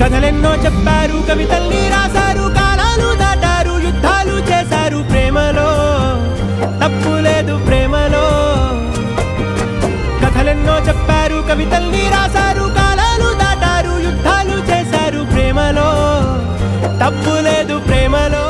కథలెన్నో చెప్పారు, కవితల్ని రాశారు, కాలాలు దాటారు, యుద్ధాలు చేశారు, ప్రేమలో తప్పు లేదు ప్రేమలో. కథలెన్నో చెప్పారు, కవితల్ని రాశారు, కాలాలు దాటారు, యుద్ధాలు చేశారు, ప్రేమలో తప్పు లేదు ప్రేమలో.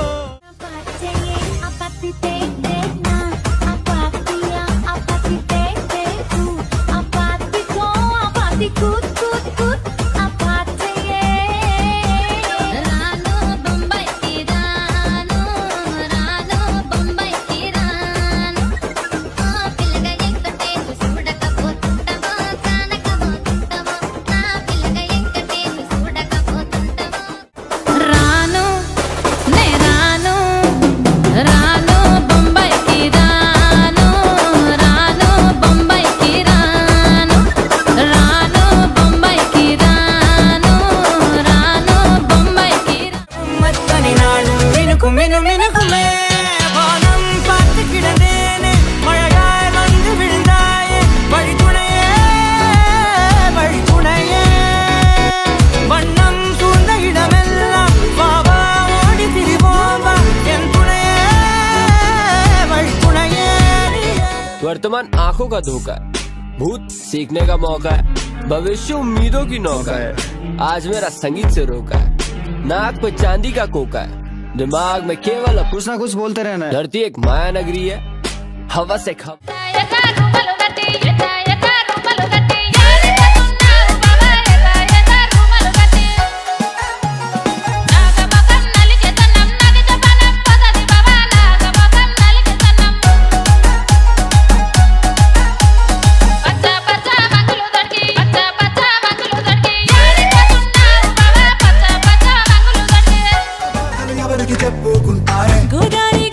वर्तमान आंखों का धोखा है, भूत सीखने का मौका है, भविष्य उम्मीदों की नौका है। आज मेरा संगीत से रोका है, नाक पे चांदी का कोका है, दिमाग में केवल कुछ ना कुछ बोलते रहना है। धरती एक माया नगरी है, हवा से खप గోదారి